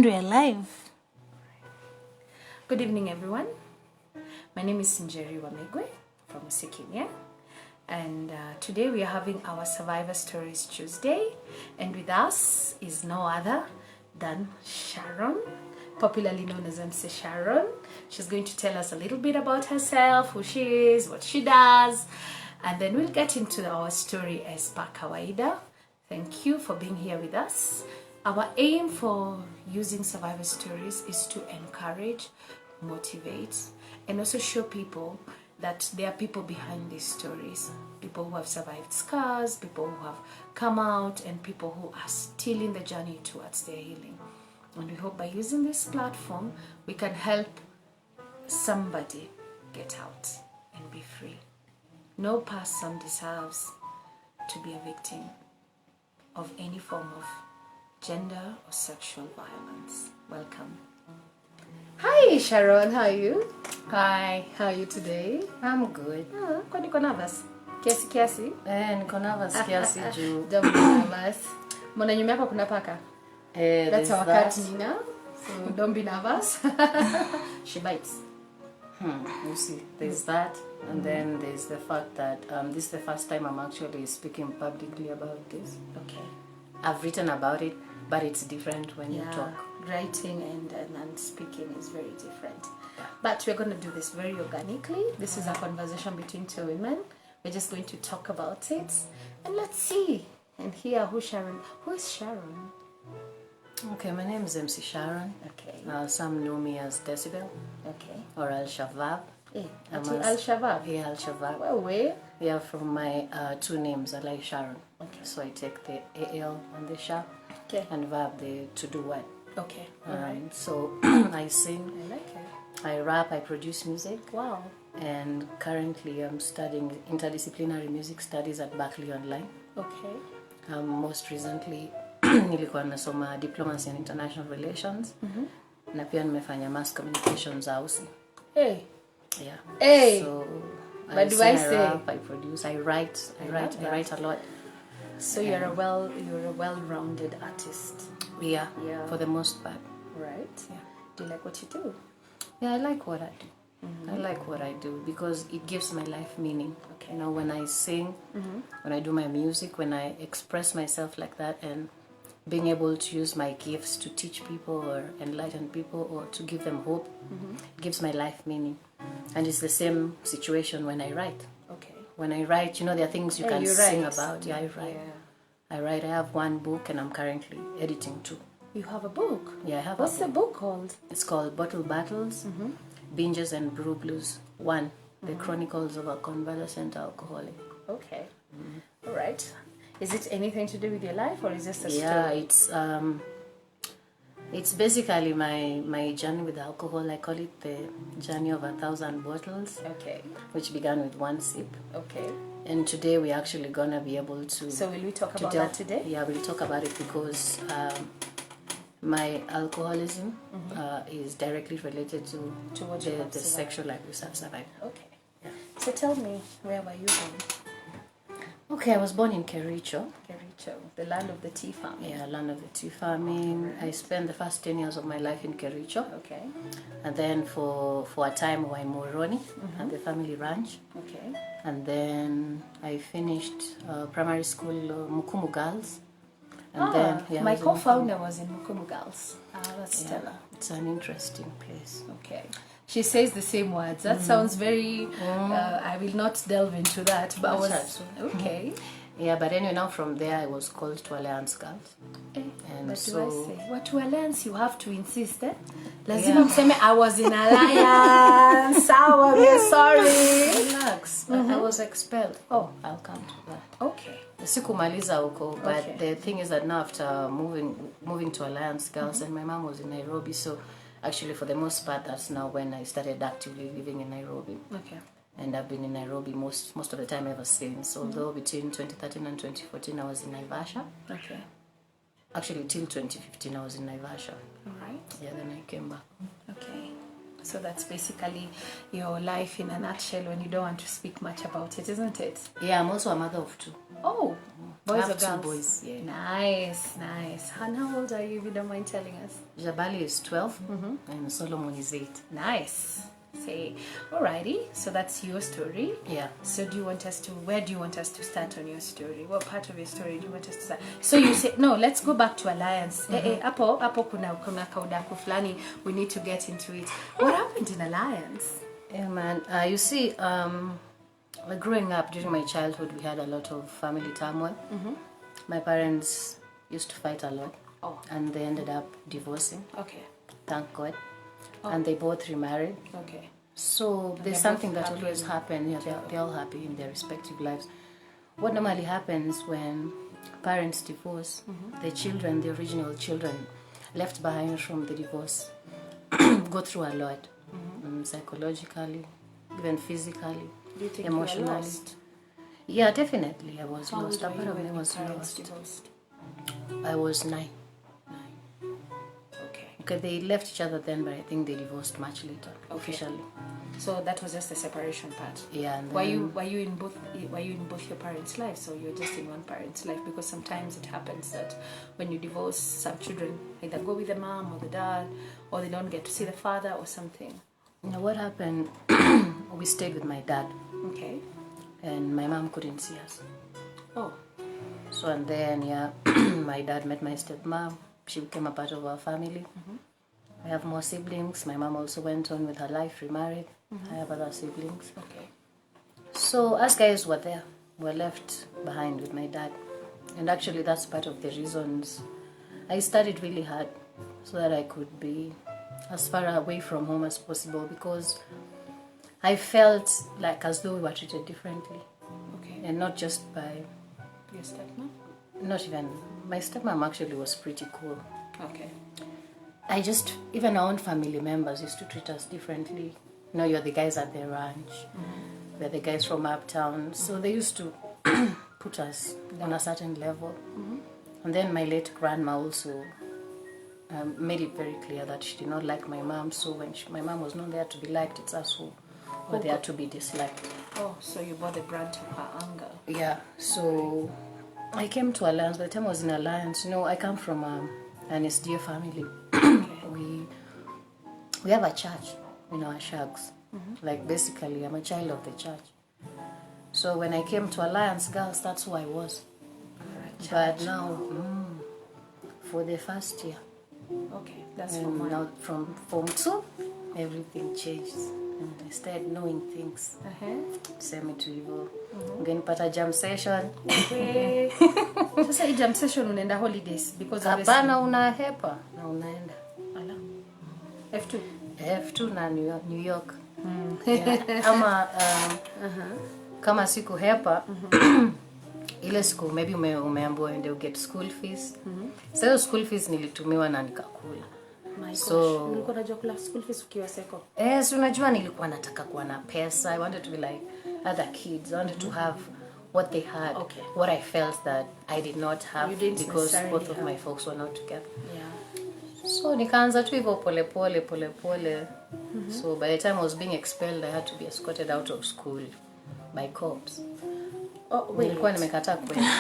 And we're live. Good evening, everyone. My name is Njeri Wa Migwi from Usikimye, and today we are having our Survivor Stories Tuesday, and with us is no other than Sharon, popularly known as MC Sharon. She's going to tell us a little bit about herself, who she is, what she does, and then we'll get into our story as per kawaida. Thank you for being here with us. Our aim for using survivor stories is to encourage, motivate, and also show people that there are people behind these stories. People who have survived scars, people who have come out, and people who are still in the journey towards their healing. And we hope by using this platform, we can help somebody get out and be free. No person deserves to be a victim of any form of gender or sexual violence. Welcome. Hi Sharon, how are you? Hi. How are you today? I'm good. Kwa niko nervous? Kiasi? Niko nervous kiasi juu. Don't be nervous. Mbona nyuma yako kuna paka? That's our cat Nina. So don't be nervous. She bites. You see, there's that, and then there's the fact that this is the first time I'm actually speaking publicly about this. Okay. I've written about it, but it's different when you talk. Writing and speaking is very different. But we're going to do this very organically. This is a conversation between two women. We're just going to talk about it. And let's see and hear who is Sharon? Okay, my name is MC Sharon. Okay. Some know me as Decibel. Okay. Or Al-Shabaab. Al-Shabaab? Yeah, Al-Shabaab. Where? Yeah, from my two names, I like Sharon. Okay. So I take the AL and the Sha. Okay. And Vab, the to do what. Okay. Alright. So I sing. I like it. I rap, I produce music. Wow. And currently I'm studying interdisciplinary music studies at Berkeley Online. Okay. Most recently nilikuwa nasoma diplomacy and international relations. Na pia nimefanya mass communications house. Hey. Yeah. Hey. So but do I say? Rap, I produce, I write a lot. So you're a well-rounded artist. Yeah. For the most part. Right. Yeah. Do you like what you do? Yeah, I like what I do. I like what I do because it gives my life meaning. Okay. You know, when I sing, when I do my music, when I express myself like that, and being able to use my gifts to teach people or enlighten people or to give them hope, it gives my life meaning. And it's the same situation when I write. Okay. When I write, you know, there are things you can sing about. Yeah, I write. Yeah. I write. I have one book and I'm currently editing two. You have a book? Yeah, I have What's a book. the book called? It's called Bottle Battles, Binges and Brew Blues 1, The Chronicles of a Convalescent Alcoholic. Okay. All right. Is it anything to do with your life or is this a story? Yeah, it's basically my journey with alcohol. I call it the journey of 1,000 bottles. Okay. Which began with one sip. Okay. And today we're actually gonna be able to. So will we talk about that today? Yeah, we'll talk about it because my alcoholism is directly related to the sexual abuse I've survived. Okay. Yeah. So tell me, where were you born? Okay, I was born in Kericho. Kericho, the land of the tea farming. Yeah, land of the tea farming. I spent the first 10 years of my life in Kericho. Okay. And then for a time we were in Moroni at the family ranch. Okay. And then I finished primary school, Mukumu Girls. And then my co-founder was in Mukumu Girls. That's Stella. It's an interesting place. Okay. She says the same words. That sounds very. I will not delve into that. But okay. Yeah, but anyway, now from there I was called to Alliance Girls. And but so, do I say what to Alliance? You have to insist. Lazima mseme I was in Alliance. Sorry. Relax. I was expelled. Oh, I'll come to that. Okay. Sikumaliza huko, but the thing is that now after moving to Alliance Girls, and my mom was in Nairobi, so actually for the most part that's now when I started actively living in Nairobi. Okay. And I've been in Nairobi most of the time ever since. Although between 2013 and 2014 I was in Naivasha. Okay. Actually till 2015 I was in Naivasha. All right. Yeah, then I came back. Okay. So that's basically your life in a nutshell when you don't want to speak much about it, isn't it? Yeah, I'm also a mother of 2. Oh, boys I have or girls? 2 boys. Yeah. Nice. And how old are you, if you don't mind telling us? Jabali is 12 and Solomon is 8. Nice. Say, alrighty. So that's your story. Yeah. So where do you want us to start on your story? What part of your story do you want us to start? So you say, no, let's go back to Alliance. Hapo kuna kaudaku fulani. We need to get into it. What happened in Alliance? Yeah, man. You see, growing up during my childhood, we had a lot of family turmoil. My parents used to fight a lot. Oh. And they ended up divorcing. Okay. Thank God. And they both remarried. Okay. So there's something that always happens. Yeah, they're all happy in their respective lives. What normally happens when parents divorce, the children, the original children left behind from the divorce, go through a lot, psychologically, even physically, Do you think emotionally. you were lost? Yeah, definitely. I was How lost. old A were part you of me when was your parents lost. divorced? I was 9. Okay. Okay, they left each other then, but I think they divorced much later, officially. So that was just the separation part. Yeah. And Were then, you in both your parents' lives, or you're just in one parent's life? Because sometimes it happens that when you divorce, some children either go with the mom or the dad, or they don't get to see the father or something. you know, what happened? We stayed with my dad, Okay. and my mom couldn't see us. Oh. So and then, yeah, my dad met my stepmom. She became a part of our family. I have more siblings. My mom also went on with her life, remarried. I have other siblings. Okay. So us guys were there. Were left behind with my dad. And actually that's part of the reasons I studied really hard so that I could be as far away from home as possible, because I felt like as though we were treated differently. Okay. And not just by, Your stepmom? not even, my stepmom actually was pretty cool. Okay. Even our own family members used to treat us differently. You know, you're the guys at the ranch, we're the guys from uptown. So they used to put us on a certain level. And then my late grandma also made it very clear that she did not like my mom. So when my mom was not there to be liked, it's us who were there to be disliked. Oh, so you bore the brunt of her anger. Yeah, so I came to Alliance. By the time I was in Alliance, you know, I come from an SDA family. We have a church in our shags. Like basically, I'm a child of the church. So when I came to Alliance Girls, that's who I was. But now, for the first year, Okay, that's and from one. now from Form 2, everything changed. And I started knowing things. Semi to hivyo. Ungenipata jam session. Okay. Sasa hii jam session unaenda holidays because Hapana, unahepa na unaenda. Ala. F2. F2 na New York. Yeah. Ama kama siku hepa, ile siku maybe umeambiwa ndio get school fees. So school fees nilitumiwa na nikakula. So ulikuwa unajua kula school fees ukiwa seko? So unajua nilikuwa nataka kuwa na pesa. I wanted to be like other kids. I wanted to have what they had. Okay. What I felt that I did not have because both of have. my folks were not together. Yeah. So nikaanza tu hivyo pole pole. So by the time I was being expelled, I had to be escorted out of school by cops. Oh, wait. Nilikuwa nimekataa kwenda.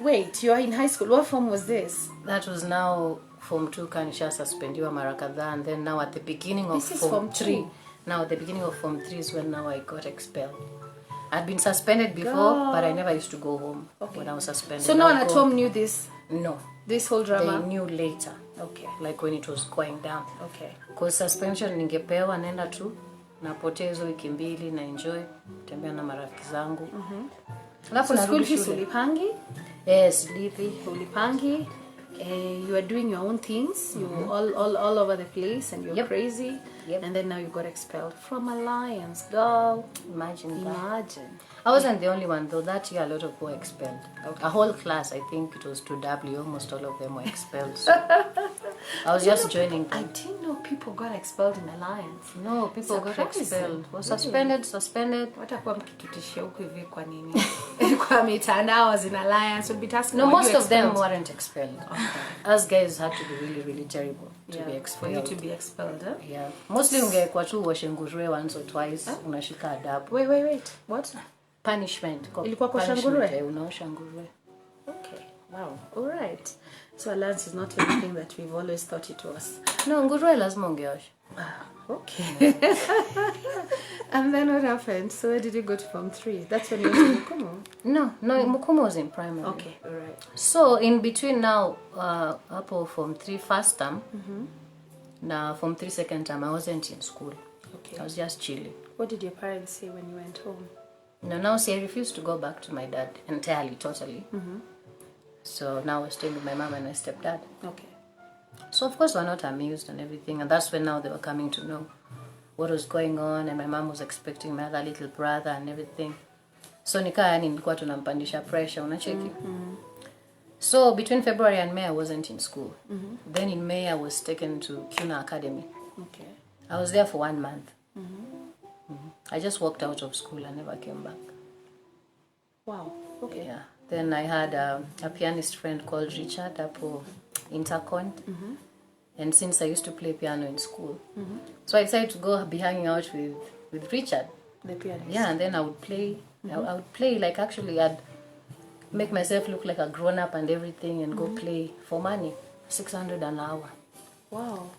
Wait, you are in high school. What form was this? That was now Form 2 kanisha suspendiwa mara kadhaa, and then now at the beginning of Form 3. Now at the beginning of Form 3 is when now I got expelled. I'd been suspended before, but I never used to go home when I was suspended. So no one at home knew this? No. This whole drama? They knew later. Okay. Like when it was going down. Okay. Because suspension ningepewa nenda tu napotea hizo wiki mbili na enjoy tembea na marafiki zangu. So school fees ulipangi? Yes, lipi. You are doing your own things. You all over the place and you're crazy. Yep. And then now you got expelled from Alliance. Girl, Imagine that. imagine. I wasn't the only one though. That year a lot of people were expelled. Okay. A whole class, I think it was 2W, almost all of them were expelled. So I was just joining I them. didn't know people got expelled in Alliance. No, people got Surprising. expelled. Was Really? suspended. Watakuwa mkitutishia huku hivi kwa nini? Kwa mitandao as in Alliance would be tasking. No, were most you of them expelled? weren't expelled. Us guys had to be really, really terrible to be For expelled. you to be expelled, huh? Yeah. Mostly ungekuwa tu uoshe nguruwe once or twice, unashika adabu. Wait. What? Punishment. Ilikuwa kuosha Punishment, nguruwe? unaosha nguruwe. Okay. Wow. All right. So Alliance is not anything that we've always thought it was. No, nguruwe lazima ungeosha. Okay. And then what happened? So where did you go to Form 3? That's when you went to Mukumo? No, Mukumo was in primary. Okay, all right. So in between now, Apple Form 3 first term, now Form 3 second term, I wasn't in school. Okay. I was just chilling. What did your parents say when you went home? No, now see, I refused to go back to my dad entirely, totally. So now I was staying with my mom and my stepdad. Okay. So of course we're not amused and everything, and that's when now they were coming to know what was going on, and my mom was expecting my other little brother and everything. So nilikuwa tunampandisha pressure, unacheki. So between February and May I wasn't in school. Then in May I was taken to CUNA Academy. Okay. I was there for 1 month. I just walked out of school and never came back. Wow. Okay. Yeah. Then I had a pianist friend called Richard Apo Intercont. And since I used to play piano in school, so I decided to go be hanging out with Richard. The pianist. Yeah, and then I would play. I would play like actually I'd make myself look like a grown up and everything, and go play for money, 600 an hour. Wow.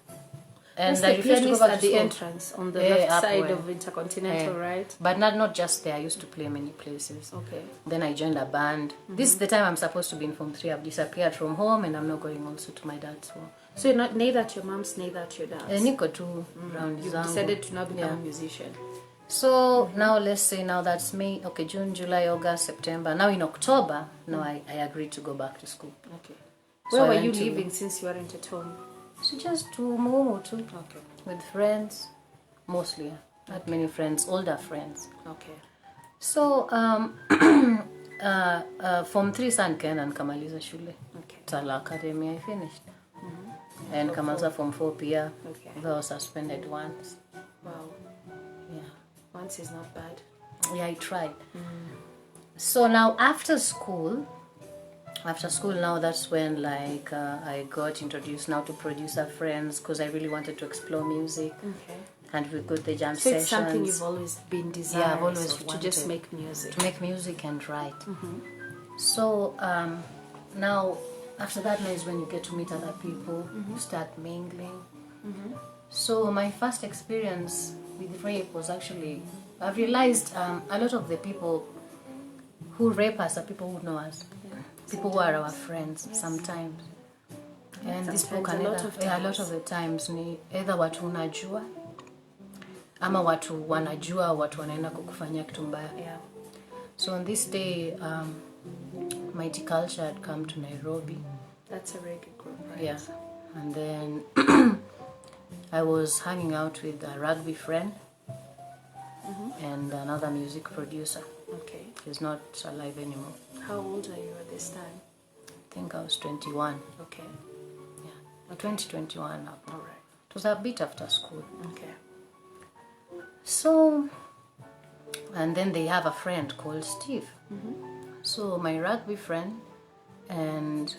And That's I the refused to go pianist back at to the school. entrance on the Yeah, left side upward. of Intercontinental, right? But not just there. I used to play many places. Okay. Then I joined a band. This is the time I'm supposed to be in Form 3. I've disappeared from home, and I'm not going also to my dad's home. So you're not neither at your mom's, neither at your dad's. Niko tu round You zangu. decided to now become a musician. So now let's say now that's May, okay, June, July, August, September. Now in October, now I agreed to go back to school. Okay. So Where I were you went to- living since you weren't at home? So just to Mumu too, Okay. with friends, mostly. Not many friends, older friends. Okay. So Form 3 san Ken and kamaliza shule. Okay. Stella Academy I finished. And kamaliza Form 4 pia. Okay. Though I was suspended once. Wow. Yeah. Once is not bad. Yeah, I tried. So now after school now, that's when like I got introduced now to producer friends, because I really wanted to explore music. Okay. And we got the jam So sessions. it's something you've always been desiring. Yeah, I've always to just wanted make music. to make music and write. So now after that now is when you get to meet other people, you start mingling. So my first experience with rape was actually, I've realized a lot of the people who rape us are people who know us, people who are our friends sometimes. And these people can Sometimes, a lot of the times ni either watu unajua ama watu wanajua watu wanaenda kukufanyia kitu mbaya. Yeah. So on this day, Mighty Culture had come to Nairobi. That's a reggae group, right? Yeah. And then I was hanging out with a rugby friend and another music producer. Okay. He's not alive anymore. How old are you at this time? I think I was 21. Okay. Yeah. 2021 now. All right. It was a bit after school. Okay. So, and then they have a friend called Steve. So my rugby friend and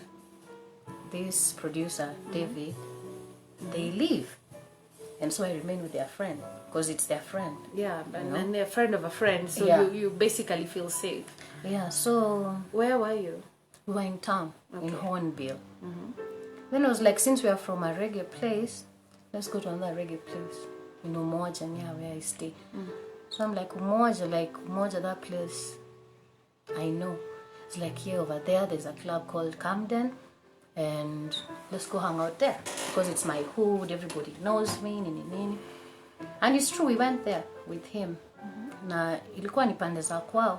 this producer, David, they leave. And so I remain with their friend, because it's their friend. Yeah, and they're a friend of a friend, so Yeah. you basically feel safe. Yeah, so Where were you? we were in town, in Okay. Hornbill. Then I was like, since we are from a reggae place, let's go to another reggae place. You know, Umoja, near where I stay. So I'm like, Umoja, that place, I know. It's like here over there, there's a club called Camden, and let's go hang out there, because it's my hood, everybody knows me, nini. And it's true, we went there with him. Na ilikuwa ni pande za kwao.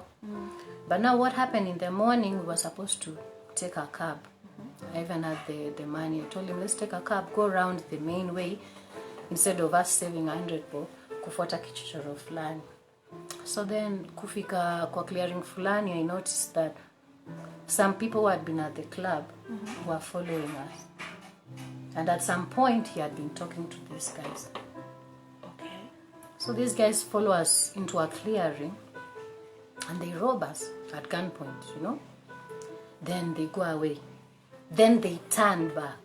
But now what happened in the morning, we were supposed to take a cab. I even had the money. I told him, let's take a cab, go around the main way, instead of us saving 100 bob kufuata kichochoro fulani. So then kufika kwa clearing fulani, I noticed that some people who had been at the club were following us. And at some point, he had been talking to these guys. Okay. So these guys follow us into a clearing and they rob us at gunpoint, you know. Then they go away. Then they turn back.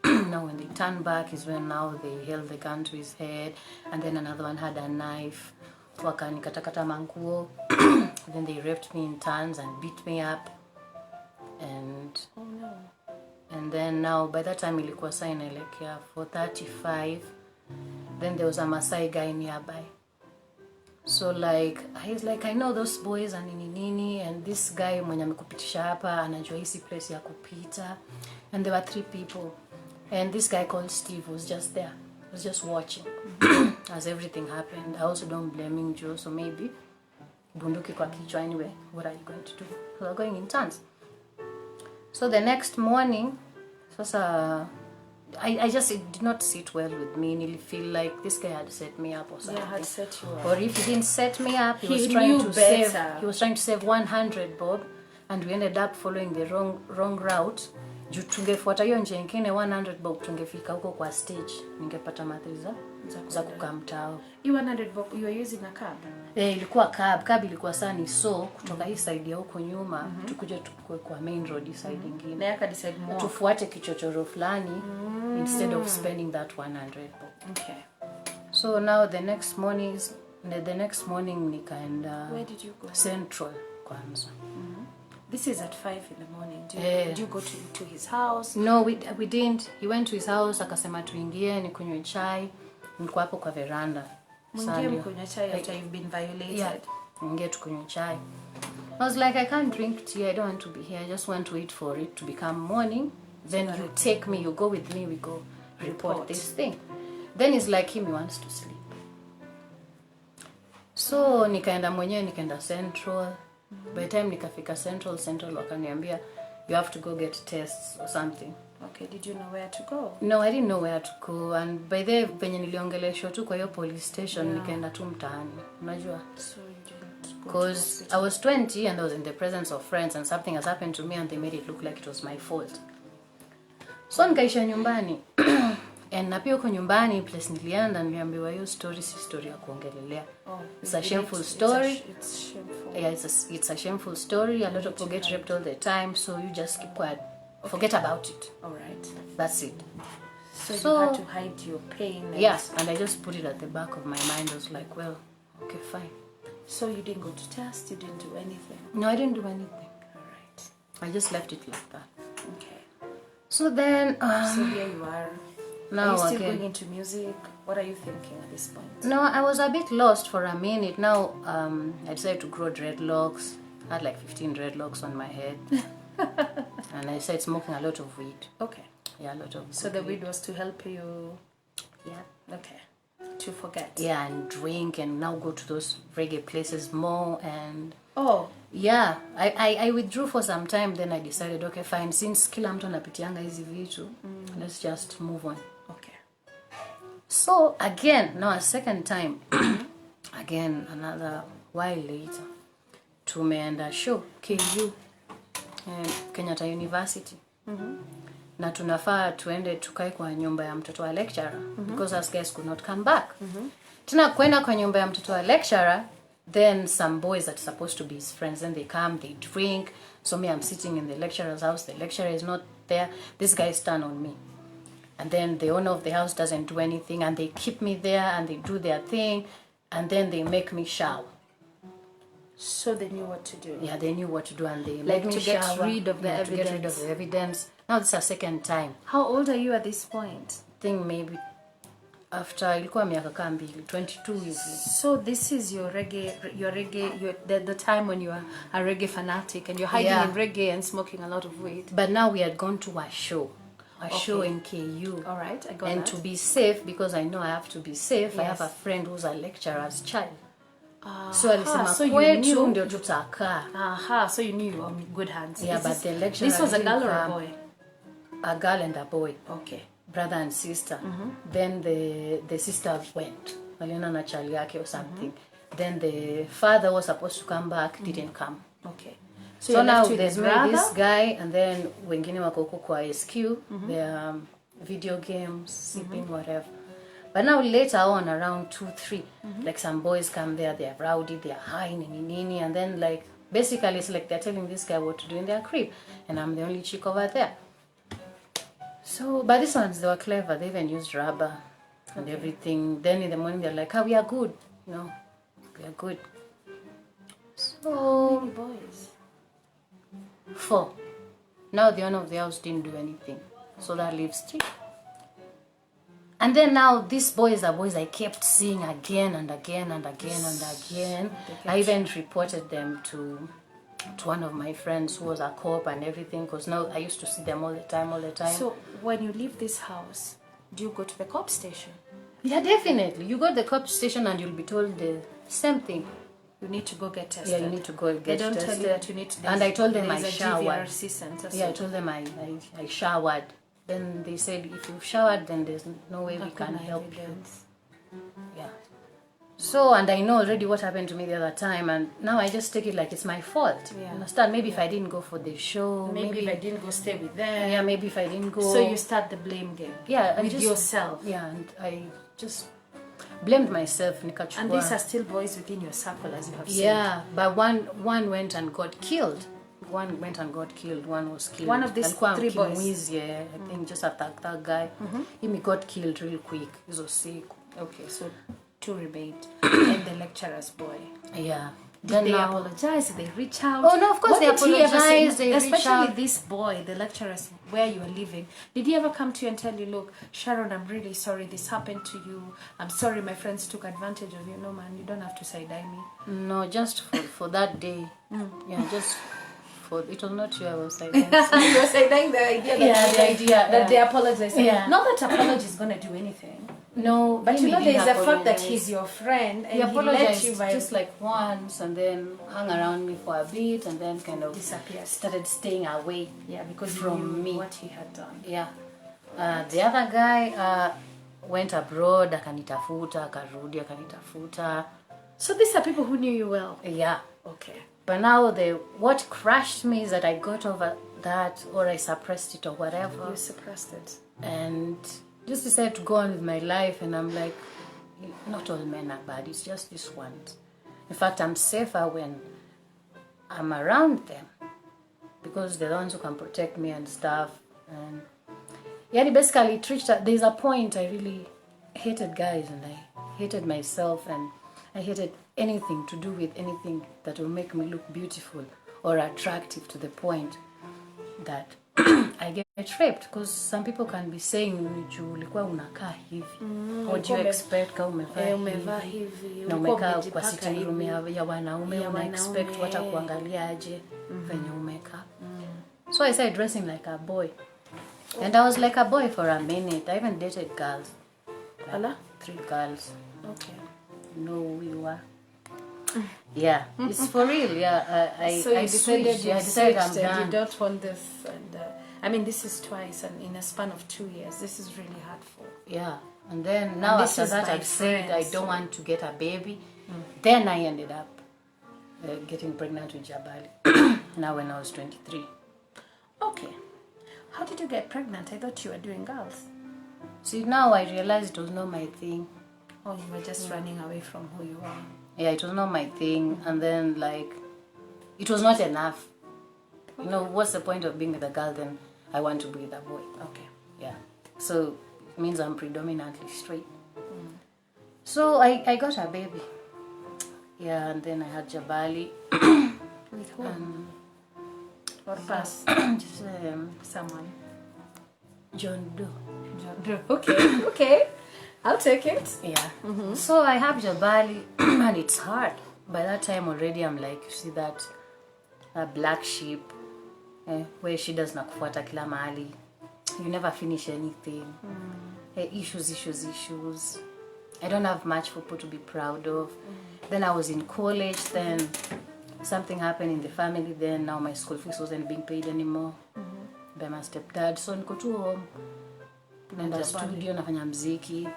Now when they turn back is when now they held the gun to his head, and then another one had a knife. Wakanikata manguo. Then they raped me in turns and beat me up. And oh no. And then now by that time ilikuwa saa inaelekea 4:35. Then there was a Maasai guy nearby. So like he's like, I know those boys and nini, and this guy mwenye amekupitisha hapa anajua hisi place ya kupita. And there were 3 people. And this guy called Steve was just there. He was just watching as everything happened. I also don't blame him, Joe, so maybe bunduki kwa kichwa anyway. What are you going to do? We're going in turns. So the next morning, I just, it did not sit well with me. I feel like this guy had set me up or something. Yeah, had set you up. Or if he didn't set me up, he was trying to save 100 bob, and we ended up following the wrong route. Juu tungefuata hiyo njia nyingine 100 bob tungefika huko kwa stage, ningepata matriza za kukamtao. You 100 bob you were using a cab? Ilikuwa cab ilikuwa sani, so kutoka hii side ya huko nyuma tukuje tukue kwa main road side nyingine. Na yaka decide more tufuate kichochoro fulani instead of spending that 100 bob. Okay. So now the next morning nikaenda, where did you go? Central kwanza. This is at 5 in the morning. Did you go to his house? No, we didn't. He went to his house, akasema tuingie nikunywe chai. Nilikuwa hapo kwa veranda. Mwingie mkunywe chai after you've been violated. Yeah. Mwingie tukunywe chai. I was like, I can't drink tea. I don't want to be here. I just want to wait for it to become morning. Then you take me, you go with me, we go report this thing. Then it's like he wants to sleep. So nikaenda Central. By the time nikafika Central wakaniambia you have to go get tests or something. Okay, did you know where to go? No, I didn't know where to go, and by the venye niliongeleshwa tu kwa hiyo police station, nikaenda tu mtaani. Unajua? So you didn't go, because I was 20 and I was in the presence of friends and something has happened to me and they made it look like it was my fault. So nikaisha nyumbani. And na pia huko nyumbani place nilienda niliambiwa hiyo story si story ya kuongelelea. It's a shameful story. It's shameful. Yeah, it's a shameful story. A lot of people get raped all the time, so you just keep quiet. Forget about it. All right. That's it. So you had to hide your pain. Yes, and I just put it at the back of my mind. I was like, well, okay, fine. So you didn't go to test, you didn't do anything? No, I didn't do anything. All right. I just left it like that. Okay. So then... so here you are. Now, are you still going into music? What are you thinking at this point? No, I was a bit lost for a minute. Now, I decided to grow dreadlocks. I had like 15 dreadlocks on my head. And I started smoking a lot of weed. Okay. Yeah, a lot of So the weed was to help you... Yeah. Okay. To forget. Yeah, and drink and now go to those reggae places more and... Oh. Yeah. I withdrew for some time, then I decided, okay, fine. Since kila mtu anapitianga hizi vitu, let's just move on. Okay. So again, now a second time, again, another while later, tumeenda show, KU, Kenyatta University. Na tunafaa tuende tukae kwa nyumba ya mtoto wa lecturer, because us guys could not come back. Tuna kwenda kwa nyumba ya mtoto wa lecturer, then some boys that are supposed to be his friends, then they come, they drink. So me, I'm sitting in the lecturer's house, the lecturer is not there, these guys turn on me. And then the owner of the house doesn't do anything, and they keep me there and they do their thing, and then they make me shower. So they knew what to do. Yeah, they knew what to do, and they like made me to get shower, rid of the evidence. To get rid of the evidence. Now this is a second time. How old are you at this point? I think maybe after ilikuwa miaka kama mbili, 22 hivi. So this is your the time when you are a reggae fanatic and you're hiding in reggae and smoking a lot of weed. But now we had gone to a show in KU. All right, I got and that. To be safe, because I know I have to be safe, yes. I have a friend who's a lecturer's child. So alisema kwetu ndio tutakaa. So you knew you were in good hands. Yeah, but the lecturer... This was a girl or a boy? A girl and a boy. Okay. brother and sister. Then the sister went. Waliona na chali yake or something. Then the father was supposed to come back, didn't come. Okay. So now there's me, this guy, and then wengine wako huko kwa SQ, they're video games, sipping, whatever. But now later on, around 2, 3, like some boys come there, they're rowdy, they're high, nini, and then like, basically it's like they're telling this guy what to do in their crib, and I'm the only chick over there. So, but these ones, they were clever, they even used rubber and everything. Then in the morning, they're like, we are good, we are good. So, how many boys? 4. Now the owner of the house didn't do anything, so that leaves 3. And then now these boys are boys I kept seeing again and again and again and again. I even reported them to one of my friends who was a cop and everything, because now I used to see them all the time. So when you leave this house, do you go to the cop station? Yeah, definitely. You go to the cop station and you'll be told the same thing. You need to go get tested. Yeah, you need to go get tested. They don't tell you that you need to. And I told them I showered. GVRC center, yeah, I told them I showered. Then they said, if you've showered, then there's no way we can help you. Yeah. So, and I know already what happened to me the other time, and now I just take it like it's my fault. Yeah. Understand? Maybe if I didn't go for the show. Maybe if I didn't go stay with them. Yeah, maybe if I didn't go. So you start the blame game. Yeah. With yourself. Yeah, and I just blamed myself. And these are still boys within your circle, as you have said. Yeah, but one went and got killed. One went and got killed. One was killed. One of these 3 boys. Yeah, I think just a third guy. He got killed real quick. He was sick. Okay, so 2 remained. And the lecturer's boy. Yeah. Did they apologize? Did they reach out? Oh no, of course they apologized. Especially this boy, the lecturer's, where you are living. Did he ever come to you and tell you, look, Sharon, I'm really sorry this happened to you. I'm sorry my friends took advantage of you. No man, you don't have to side-eye me. No, just for that day. Yeah, just for, it was not you I was side-eyeing. You were side-eyeing the idea that they apologize. Yeah. Not that apology is going to do anything. No, but you know there's the fact that he's your friend and he apologized you just like once and then hung around me for a bit and then kind of disappeared, started staying away. Yeah, because from me what he had done. Yeah. The other guy went abroad, akanitafuta, akarudi, akanitafuta. So these are people who knew you well. Yeah. Okay. But now what crushed me is that I got over that, or I suppressed it or whatever. You suppressed it. And just decided to go on with my life, and I'm like, not all men are bad, it's just these ones. In fact, I'm safer when I'm around them, because they're the ones who can protect me and stuff. And yeah, basically it reached there's a point I really hated guys, and I hated myself, and I hated anything to do with anything that will make me look beautiful or attractive, to the point that I get raped, because some people can be saying ulikuwa unakaa hivi. What do you expect kama umevaa hivi? Na umekaa kwa sitting room ya wanaume, una expect wata kuangalia aje venye umekaa. So I started dressing like a boy. And I was like a boy for a minute. I even dated girls. Like 3 girls. Okay. You know who you are. Yeah, it's for real. Yeah, I decided I'm done. You don't want this, and I mean this is twice, and in a span of 2 years, this is really hardful. Yeah, and then now after that I've said I don't want to get a baby. Then I ended up getting pregnant with Jabali. Now when I was 23. Okay, how did you get pregnant? I thought you were doing girls. See, now I realized it was not my thing. Oh, you were just running away from who you are. Yeah, it was not my thing, and then like, it was not enough. You know, what's the point of being with a girl? Then I want to be with a boy. Okay. Yeah. So it means I'm predominantly straight. So I got a baby. Yeah, and then I had Jabali. With whom? Or pass? Just Someone. John Doe. John Doe. Okay. Okay. I'll take it. Yeah. So I have Jabali, and it's hard. By that time already, I'm like, you see that black sheep, where she does nakufuata kila mahali. You never finish anything. Issues. I don't have much for people to be proud of. Then I was in college. Then something happened in the family. Then now my school fees wasn't being paid anymore by my stepdad. So niko tu home. naenda studio nafanya muziki.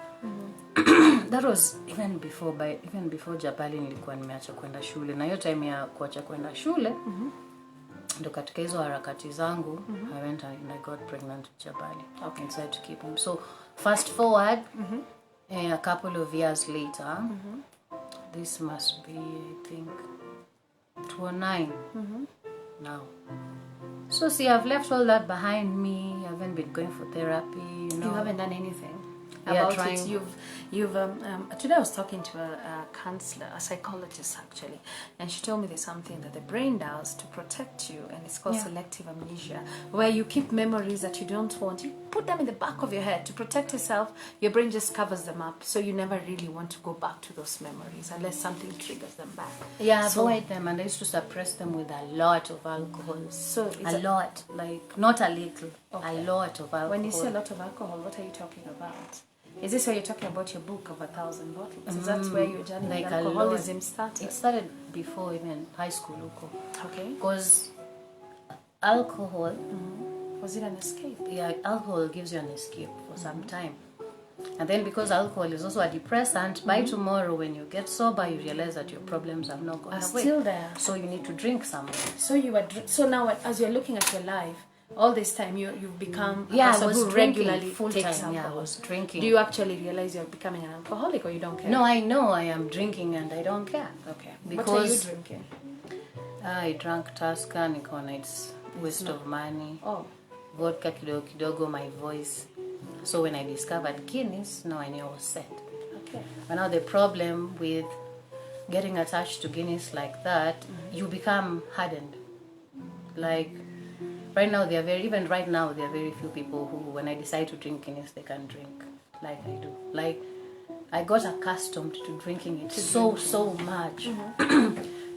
That was even before Jabali nilikuwa nimeacha kwenda shule, na hiyo time ya kuacha kwenda shule ndo katika hizo harakati zangu I went and I got pregnant with Jabali. Okay, decided to keep him. So fast forward a couple of years later, this must be I think 2009 now. So see, I've left all that behind me. I haven't been going for therapy, you know. You haven't done anything Yeah, about it. You've today I was talking to a counselor, a psychologist actually, and she told me there's something that the brain does to protect you, and it's called selective amnesia, where you keep memories that you don't want. You put them in the back of your head to protect yourself. Your brain just covers them up, so you never really want to go back to those memories unless something triggers them back. Yeah, avoid them, and I used to suppress them with a lot of alcohol. So a lot, like not a little, a lot of alcohol. When you say a lot of alcohol, what are you talking about? Is this where you're talking about your book of 1,000 bottles? Is that where your journey like with alcoholism started? It started before even high school. Okay. Because alcohol... Was it an escape? Yeah, alcohol gives you an escape for some time. And then because alcohol is also a depressant, by tomorrow when you get sober, you realize that your problems have not gone away. Still there. So you need to drink some. So you were so now as you're looking at your life, all this time you've become a I person was who regularly full takes time. alcohol. Yeah, I was drinking. Do you actually realize you're becoming an alcoholic, or you don't care? No, I know I am drinking and I don't care. Okay. Because what are you drinking? I drank Tusker, Nikona, it's waste of money. Oh. Vodka kidogo kidogo, my voice. So when I discovered Guinness, now I knew I was set. Okay. But now the problem with getting attached to Guinness like that, you become hardened. Like right now, there are very few people who, when I decide to drink Guinness, they can drink like I do. Like I got accustomed to drinking it so much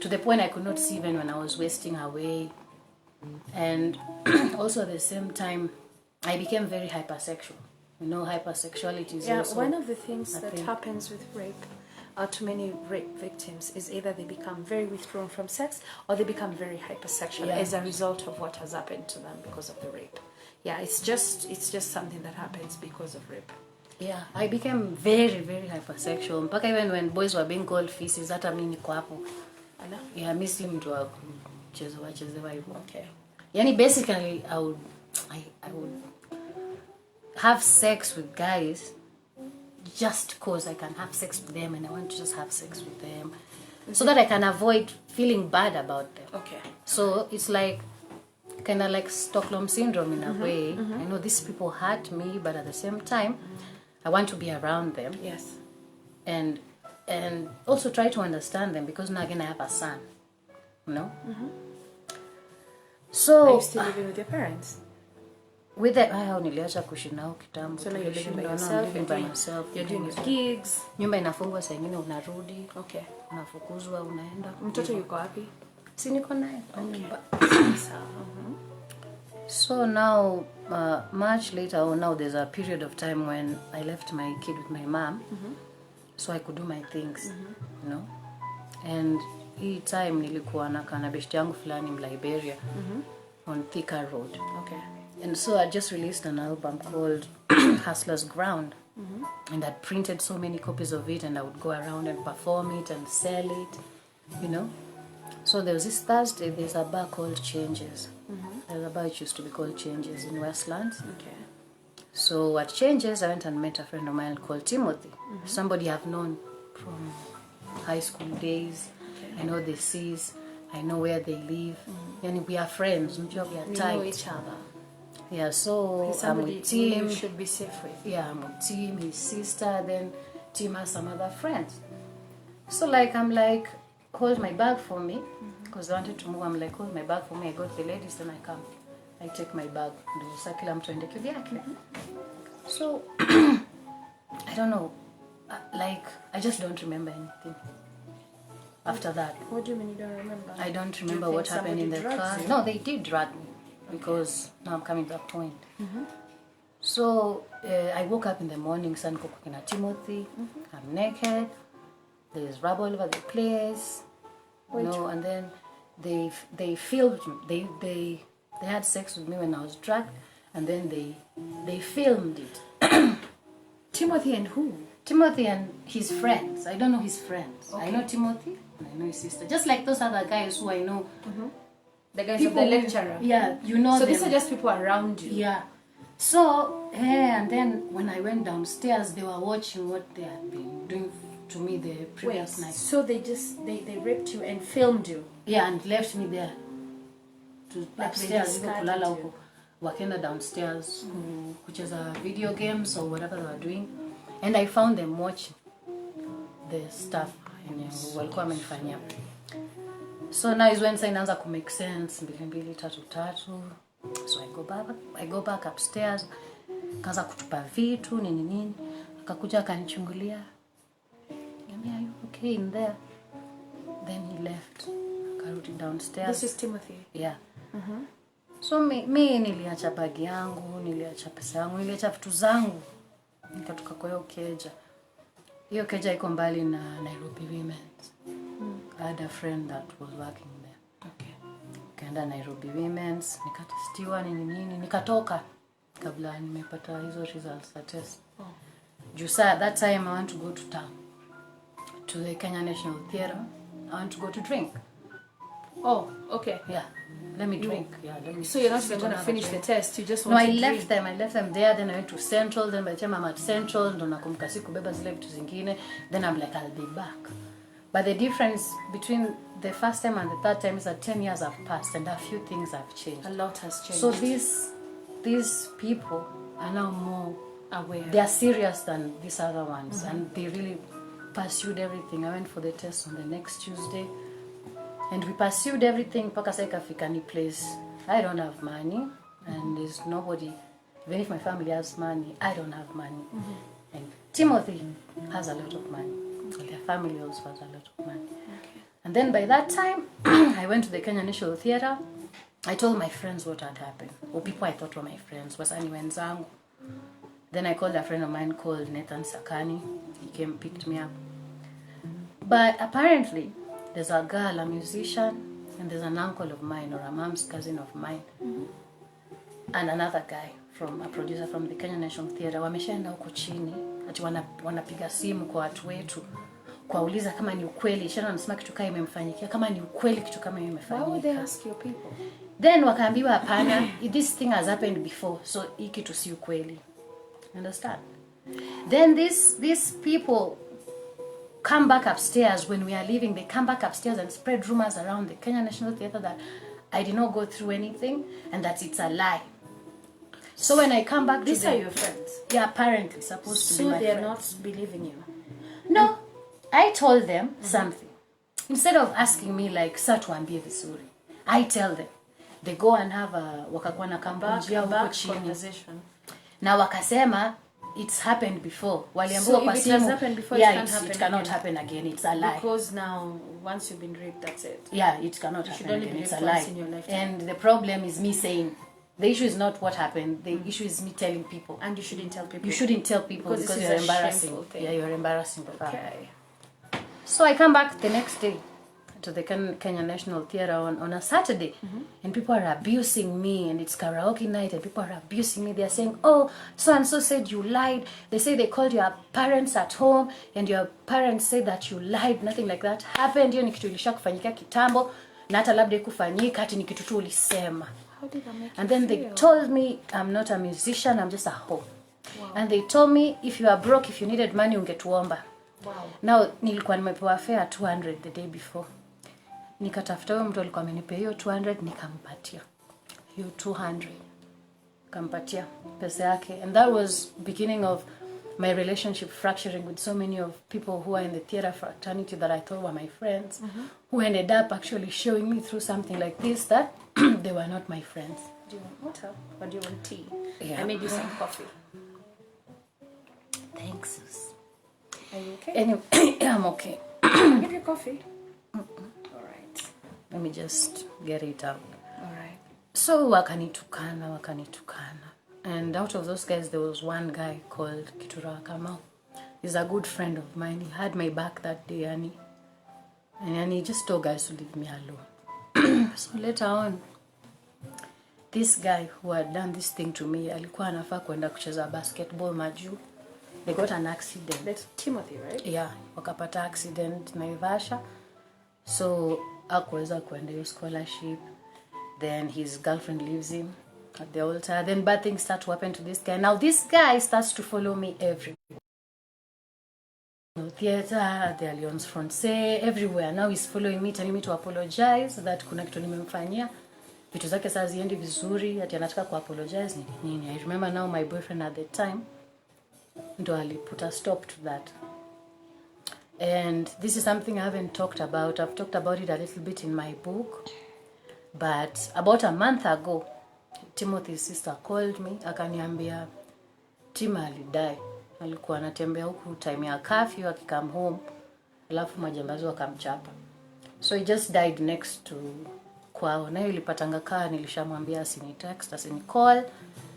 to the point I could not see even when I was wasting away. And also at the same time, I became very hypersexual. You know, hypersexuality is also... one of the things that happens with rape, to many rape victims, is either they become very withdrawn from sex or they become very hypersexual as a result of what has happened to them because of the rape. Yeah, it's just something that happens because of rape. Yeah, I became very, very hypersexual. Mpaka even when boys were being called feces, hata mimi niko hapo. Yeah, mimi si mtu wa kuchezewa hivyo. Okay. Yani basically I would have sex with guys just because I can have sex with them and I want to just have sex with them so that I can avoid feeling bad about them. Okay. So it's like kind of like Stockholm syndrome in a way. I know these people hurt me, but at the same time I want to be around them. Yes. And also try to understand them, because now again I have a son, you know. So are you still living with your parents? With that, niliacha kuishi nao kitambo. So now you're living by No, yourself. I'm living by myself. You're doing your gigs. Nyumba inafungwa, saa nyingine unarudi. Okay. Unafukuzwa, unaenda. Mtoto yuko wapi? Si niko naye. Okay. So now, much later, now there's a period of time when I left my kid with my mom, so I could do my things, you know. And hii time nilikuwa na beshte yangu fulani in Liberia on Thika Road. Okay. And so I just released an album called Hustler's Ground. And I printed so many copies of it, and I would go around and perform it and sell it, you know. So there was this Thursday, there's a bar called Changes. There's a bar which used to be called Changes in Westlands. Okay. So at Changes, I went and met a friend of mine called Timothy. Somebody I've known from high school days. Okay. I know their C's. I know where they live. And we are friends. We are tight. We know each other. Yeah, so I'm with Tim. You should be safe with. Yeah, I'm with Tim, his sister. Then Tim has some other friends. So I'm like, hold my bag for me. Because I wanted to move. I'm like, hold my bag for me. I got the ladies, then I come. I take my bag. So, I don't know. I just don't remember anything after that. What do you mean you don't remember? I don't remember what happened in the car. No, they did drag me, because now I'm coming to that point. So I woke up in the morning, son cooking at Timothy. I'm naked. There's rubble all over the place. And then they filmed me. They had sex with me when I was drugged, and then they filmed it. Timothy and who? Timothy and his friends. I don't know his friends. Okay. I know Timothy and I know his sister. Just like those other guys who I know. The guys of the lecturer. Yeah, you know So them. these are just people around you. Yeah. So, and then when I went downstairs, they were watching what they had been doing to me the previous night. So they just they raped you and filmed you. Yeah, and left me there. To upstairs, discarded kulala you. huko. Wakaenda downstairs, kucheza video games or whatever they were doing. And I found them watching the stuff yenye walikuwa wamenifanyia. So now is when inaanza ku make sense, mbili tatu. So I go back upstairs. Kaanza kutupa vitu nini. Akakuja akanichungulia. Are you okay in there? Then he left. Akarudi downstairs. This is Timothy. Yeah. So mi niliacha bag yangu, niliacha pesa yangu, niliacha vitu zangu. Nikatoka kwa hiyo keja. Hiyo keja iko mbali na Nairobi Women's. I had a friend that was working there. Okay. Kaenda Nairobi Women's, nikatestiwa nini, nikatoka kabla nimepata hizo results za test. Juu saa that time I want to go to town. To the Kenya National Theatre. I want to go to drink. Oh, okay. Yeah. Let me drink. Yeah, let me. So you're not even going to finish the test. You just want No, to I drink. left them there. Then I went to Central. Then by the time I'm at Central, ndo nakumbuka sikubeba zile vitu zingine. Then I'm like, I'll be back. But the difference between the first time and the third time is that 10 years have passed and a few things have changed. A lot has changed. So these people are now more aware. They are serious than these other ones, and they really pursued everything. I went for the test on the next Tuesday, and we pursued everything. Paka ikafika ni place. I don't have money, and there's nobody. Even if my family has money, I don't have money. And Timothy has a lot of money. And their family also has a lot of money. Okay. And then by that time, I went to the Kenya National Theatre. I told my friends what had happened, or people I thought were my friends. Wasani wenzangu. Then I called a friend of mine called Nathan Sakani. He came, picked me up. But apparently, there's a girl, a musician, and there's an uncle of mine or a mom's cousin of mine, and another guy from a producer from the Kenya National Theatre. Wameshaenda huko chini, ati wanapiga simu kwa watu wetu, kuuliza kama ni ukweli. Sharon anasema kitu kama imemfanyikia, kama ni ukweli kitu kama imefanyika. Why would they ask your people? Then wakaambiwa hapana, this thing has happened before, so hii kitu si ukweli. Understand? Then these people come back upstairs when we are leaving. They come back upstairs and spread rumors around the Kenya National Theatre that I did not go through anything and that it's a lie. So when I come back, These are your friends. Yeah, apparently supposed to be my So they are friends. not believing you. No, I told them something. Instead of asking me like, "Sa tuambie vizuri," I tell them. They go and have a wakakuwa na kambujia huko chini. Conversation. Na wakasema it's happened before. Waliambiwa So kwa if it has simu, happened before, yeah, it can't happen it cannot again. happen again. It's a lie. Because now, once you've been raped, that's it. Yeah, it cannot You should happen only again. be It's a raped lie. once in your lifetime. And the problem is me saying, the issue is not what happened. The issue is me telling people. And you shouldn't tell people. You shouldn't tell people Because because this you're is a embarrassing. shameful thing. Yeah, you're embarrassing the family. Okay. So I come back the next day to the Kenya National Theatre on a Saturday, and people are abusing me, and it's karaoke night, and people are abusing me. They're saying, "Oh, so and so said you lied." They say they called your parents at home, and your parents said that you lied. Nothing like that happened. Hiyo ni kitu ilishakufanyika kitambo, na hata labda ikufanyika, ati ni kitu tu ulisema. How did that make And you then they feel? told me I'm not a musician, I'm just a hoe. Wow. And they told me if you are broke, if you needed money, ungetuomba. Wow. Now nilikuwa nimepewa fare 200 the day before. Nikatafuta huyo mtu alikuwa amenipa hiyo 200, nikampatia hiyo 200. Kampatia pesa yake, and that was beginning of my relationship fracturing with so many of people who are in the theater fraternity that I thought were my friends, who ended up actually showing me through something like this that they were not my friends. Do you want water or do you want tea? Yeah. I made you some coffee. Thanks, sis. Are you okay? Anyway, I'm okay. I'll give you coffee. All right. Let me just get it out. All right. So wakanitukana. And out of those guys, there was one guy called Kitura Kamau. He's a good friend of mine. He had my back that day, and he just told guys to leave me alone. So later on, this guy who had done this thing to me, alikuwa anafaa kwenda kucheza basketball maju. they got an accident. That's Timothy, right? Yeah, wakapata accident Naivasha. So hakuweza kuenda hiyo scholarship. Then his girlfriend leaves him at the altar. Then bad things start to happen to this guy. Now this guy starts to follow me everywhere. Theater, the Alliance Francais, everywhere. Now he's following me, telling me to apologize that kuna kitu nimemfanyia. Vitu zake saa ziendi vizuri, ati anataka ku apologize nini. I remember now my boyfriend at the time ndo ali put a stop to that. And this is something I haven't talked about. I've talked about it a little bit in my book. But about a month ago, Timothy's sister called me, akaniambia Tima alidai. Alikuwa anatembea huku time ya curfew akikam home, alafu majambazi wakamchapa. So he just died next to kwao. Na ilipatanga kaa nilishamwambia asini text, asini call.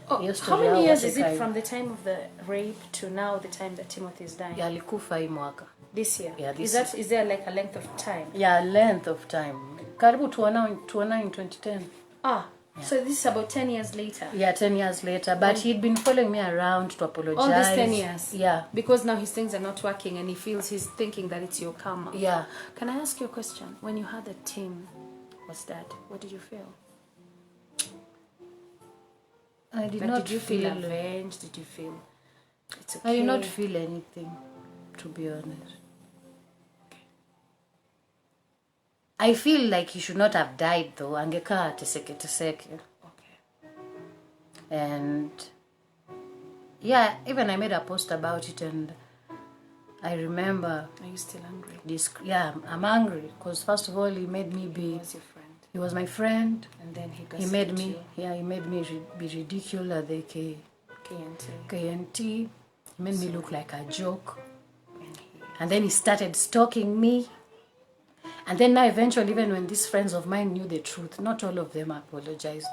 How many years is it from the time of the rape to now the time that Timothy is dying? Yeah, alikufa hii mwaka. This year? Yeah, Is there like a length of time? Yeah, length of time. Karibu tuona in 2010. Yeah. So this is about 10 years later? Yeah, 10 years later. But he'd been following me around to apologize. All these 10 years? Yeah. Because now his things are not working and he's thinking that it's your karma. Yeah. Can I ask you a question? When you heard that Tim was dead, what did you feel? I did not did you feel avenged? Did you feel it's okay? I did not feel anything, to be honest. I feel like he should not have died though. Angeka teseke. Okay. And yeah, even I made a post about it, and I remember. Are you still angry? Yeah, I'm angry because first of all he made me be. He was your friend. He was my friend. And then he made me. Yeah, he made me be ridiculed at the KNT. He made me look like a joke. And then he started stalking me. And then now eventually, even when these friends of mine knew the truth, not all of them apologized.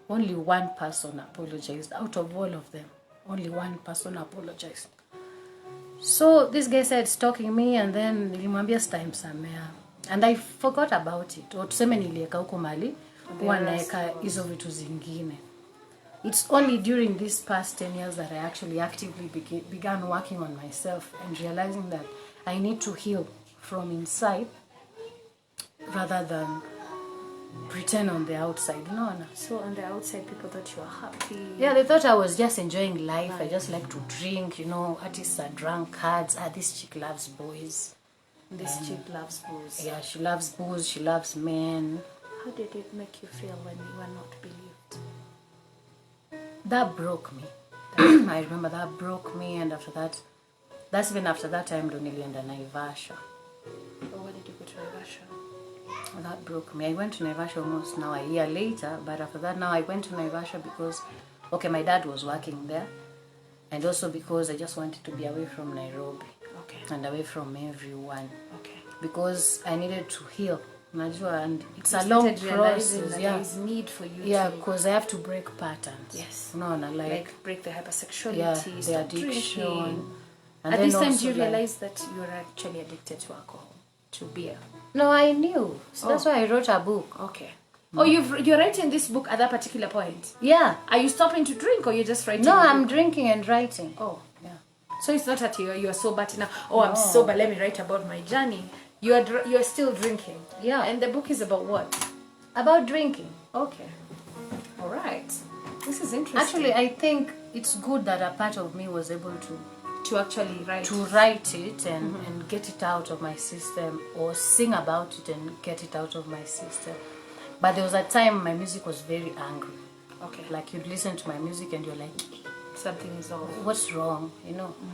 Only one person apologized. Out of all of them, only one person apologized. So this guy said stalking me, and then nilimwambia sitamsamea. And I forgot about it. Or tuseme nilieka huko mali, huwa naeka hizo vitu zingine. It's only during these past 10 years that I actually actively began working on myself and realizing that I need to heal from inside rather than pretend on the outside. No. So on the outside, people thought you were happy. Yeah, they thought I was just enjoying life. I just like to drink, artists are drunkards. This chick loves boys. This chick loves booze. Yeah, she loves booze, she loves men. How did it make you feel when you were not believed? That broke me. I remember that broke me, and after that, that's even after that time, nilienda Naivasha. Oh, why did you go to Naivasha? That broke me. I went to Naivasha almost now a year later, but after that now I went to Naivasha because, my dad was working there, and also because I just wanted to be away from Nairobi. Okay. And away from everyone. Okay. Because I needed to heal. And it's a long process. Yeah. There is need for you to... because I have to break patterns. Yes. Like break the hypersexuality, the addiction. Drinking. And at this time, do you realize that you are actually addicted to alcohol, to beer? No, I knew. So that's why I wrote a book. Okay. Oh, you're writing this book at that particular point? Yeah. Are you stopping to drink or you're just writing? No, I'm drinking and writing. Oh, yeah. So it's not that you're sober now. Oh, I'm sober. Let me write about my journey. You're still drinking. Yeah. And the book is about what? About drinking. Okay. All right. This is interesting. Actually, I think it's good that a part of me was able to actually write it and get it out of my system, or sing about it and get it out of my system. But there was a time my music was very angry. Okay. Like you'd listen to my music and you're like, something is off. What's wrong?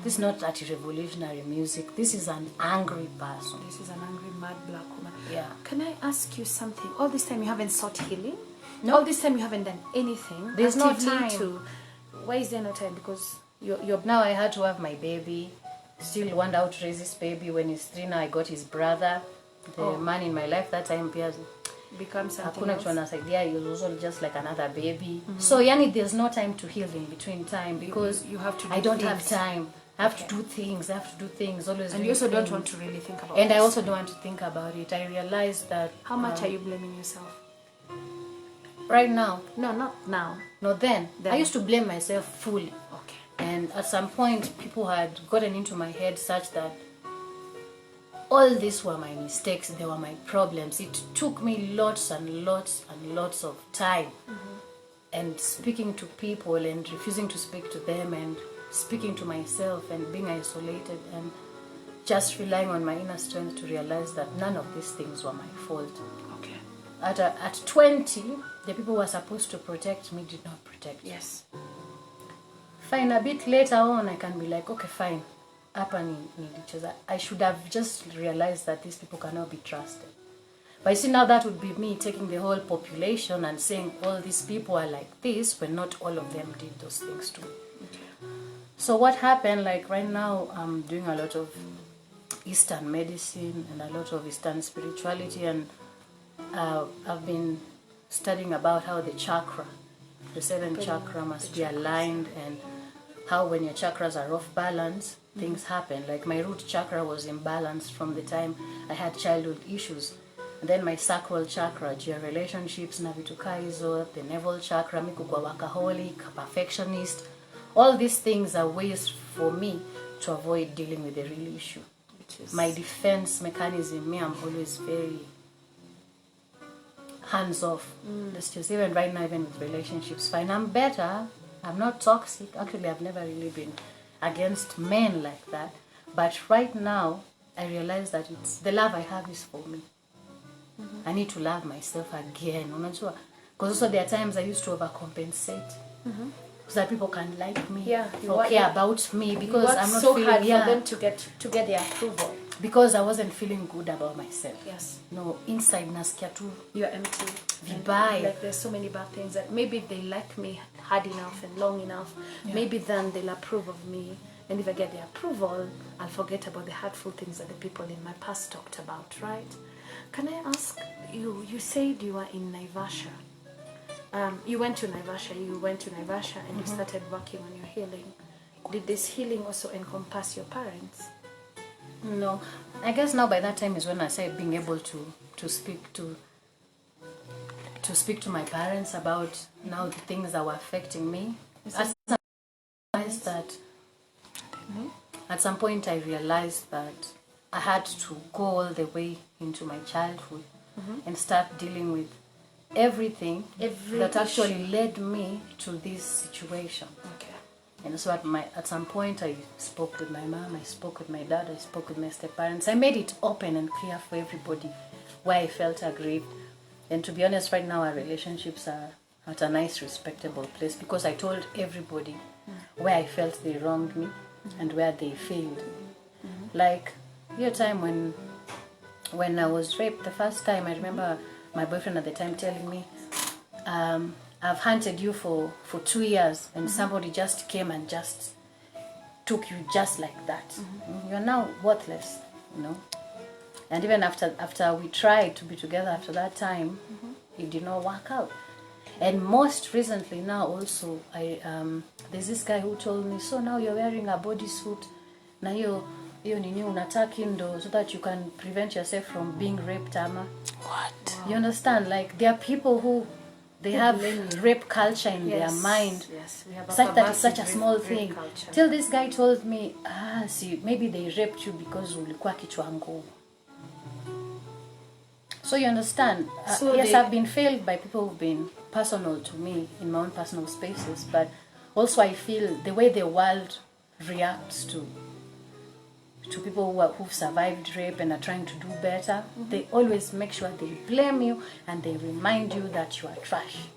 This is not anti-revolutionary music. This is an angry person. This is an angry, mad black woman. Yeah. Can I ask you something? All this time you haven't sought healing? No. All this time you haven't done anything? There's no time. Why is there no time? Because you're... Now I had to have my baby. Still want out to raise this baby. When he's 3 now, I got his brother. The man in my life that time becomes something else. He was also just like another baby. So there's no time to heal in between time because you have to. I don't have time. I have to do things. Always. And you also don't want to really think about it. And I also don't want to think about it. I realized that. How much are you blaming yourself? Right now? No, not now. No, then. I used to blame myself fully. Okay. And And at some point, people had gotten into my head such that all these were my mistakes, they were my problems. It took me lots and lots and lots of time and speaking to people and refusing to speak to them and speaking to myself and being isolated and just relying on my inner strength to realize that none of these things were my fault. Okay. At 20, the people who were supposed to protect me did not protect me. Yes. Fine, a bit later on, I can be like, okay, fine. I should have just realized that these people cannot be trusted. But you see, now that would be me taking the whole population and saying all these people are like this when not all of them did those things too. Okay. So what happened, like right now, I'm doing a lot of Eastern medicine and a lot of Eastern spirituality, and I've been studying about how the chakra, the 7th chakra must be aligned, and how when your chakras are off balance, things happen. Like my root chakra was imbalanced from the time I had childhood issues. And then my sacral chakra, your relationships, navitukaizo, the navel chakra, mikukwa workaholic, perfectionist. All these things are ways for me to avoid dealing with the real issue. My defense mechanism, I'm always very hands off. Let's just, even right now, even with relationships, fine, I'm better. I'm not toxic. Actually, I've never really been against men like that. But right now, I realize that it's the love I have is for me. I need to love myself again. Because also there are times I used to overcompensate. So that people can like me, or care about me, because I'm not so feeling hard for them to get their approval. Because I wasn't feeling good about myself. Yes. No, inside nasikia tu you're empty. Vibaya. Like there's so many bad things that maybe if they like me hard enough and long enough, maybe then they'll approve of me. And if I get the approval, I'll forget about the hurtful things that the people in my past talked about, right? Can I ask you? You said you were in Naivasha. You went to Naivasha and you started working on your healing. Did this healing also encompass your parents? No. I guess now by that time is when I started being able to speak to my parents about now the things that were affecting me. At some point I realized that I had to go all the way into my childhood and start dealing with everything that actually led me to this situation. Okay. And so at some point I spoke with my mom, I spoke with my dad, I spoke with my step-parents. I made it open and clear for everybody why I felt aggrieved. And to be honest, right now our relationships are at a nice, respectable place because I told everybody where I felt they wronged me and where they failed me. Like your time when I was raped the first time, I remember my boyfriend at the time telling me, I've hunted you for 2 years and somebody just came and just took you just like that. You're now worthless, you know. And even after we tried to be together after that time, it did not work out. And most recently now also, there's this guy who told me, so now you're wearing a bodysuit, na hiyo nini unataki ndo so that you can prevent yourself from being raped, ama. What? Wow. You understand? Like there are people who they have rape culture in their mind. Yes, we have such that it's such a small thing. Culture. Till this guy told me, see, maybe they raped you because ulikuwa kichwa ngumu. So you understand? So yes, I've been failed by people who've been personal to me in my own personal spaces, but also I feel the way the world reacts to people who've survived rape and are trying to do better, they always make sure they blame you and they remind you that you are trash.